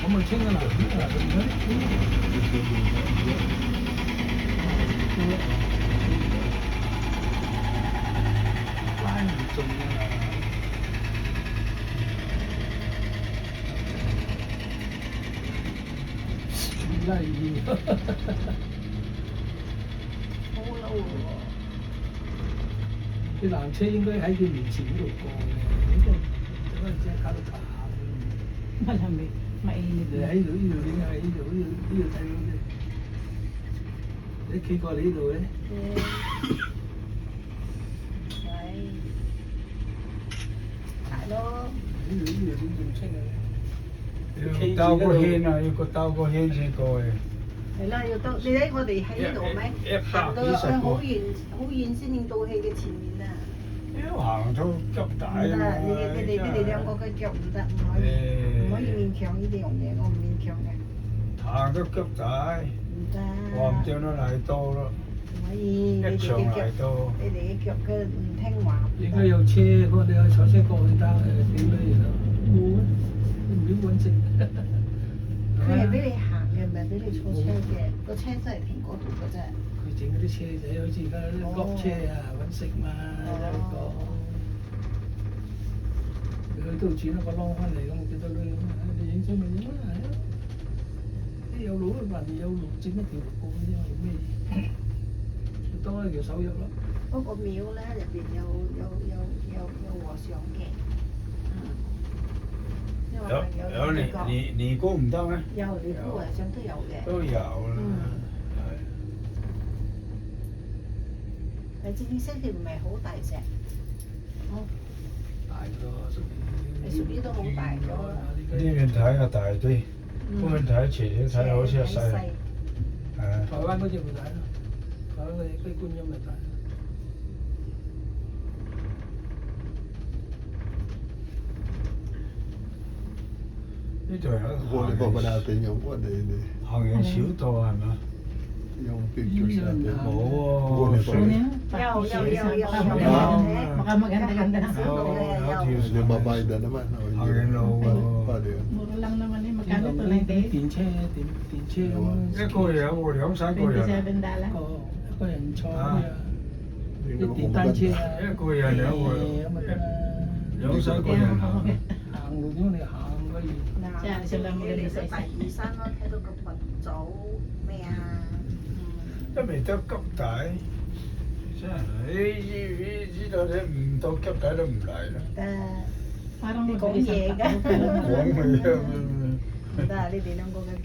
我咪清咗啦，拉唔中啊！拉要，好嬲喎！啲纜車應該喺佢面前嗰度過嘅，呢個只搞到咁。Malamig. 你 Mainit 喺 na. 度呢度點解喺呢度睇到嘅？你企過嚟呢度咧？Đấy. Tại đó. 呢度點咁清嘅？要兜個圈啊，要個兜個圈先過去。係啦，要到你睇我哋喺呢度咪行到好遠先至到戲嘅前面啊！要行到腳底唔得，你哋兩個嘅腳唔得，唔可以勉強呢啲樣嘢，我唔勉強嘅。行到腳底，唔得。我唔將得嚟到咯。唔可以，一場嚟到。你哋嘅腳嘅唔聽話。應該有車，我哋去坐車過去得誒點樣嘢咯？冇啊，唔曉揾食。佢係俾你行嘅，唔係俾你坐車嘅。個車真係停嗰度嘅啫。佢整嗰啲車仔好似而家啲碌車啊，揾食嘛，有個佢都轉一個窿翻嚟咁，幾多女咁啊？你影張咪影啦，係咯。啲有路還有路整一條路過嘅啫，做咩嘢？多一條手約咯。嗰個廟咧入邊有和尚嘅。有尼姑唔得咩？有尼姑和尚都有嘅。都有啦，係。正式條唔係好大隻，大咗，屬於都好大咗啦。呢邊睇下大啲，嗰邊睇斜啲睇好似係細。台灣嗰隻咪大咯，台灣嗰隻觀音咪大。呢度有Huone koko natin yung ano yun eh. 行人小道係咪？ Yung pictures natin. 冇喎， Huone pa Ano rin. yan? Yo. Baka maganda-ganda na. Yung babayad na naman. O, hindi. 行人路喎。 Paano yun? Mura lang naman eh. Magkano to? 98? 電車咁。一個人喎，兩三個人。 $27. 哦，一個人坐啊， Hindi 啲 naman 電單車啊，一個人兩個人，咁咪得啦。兩三個人行。行路點你行可以？你嚟到大嶼山咯，睇到個佛祖咩啊？都未得急底，真係呢度你唔到急底都唔嚟啦。Parang May mag-isang講嘢tao. 講佢啊！唔得，你哋兩個嘅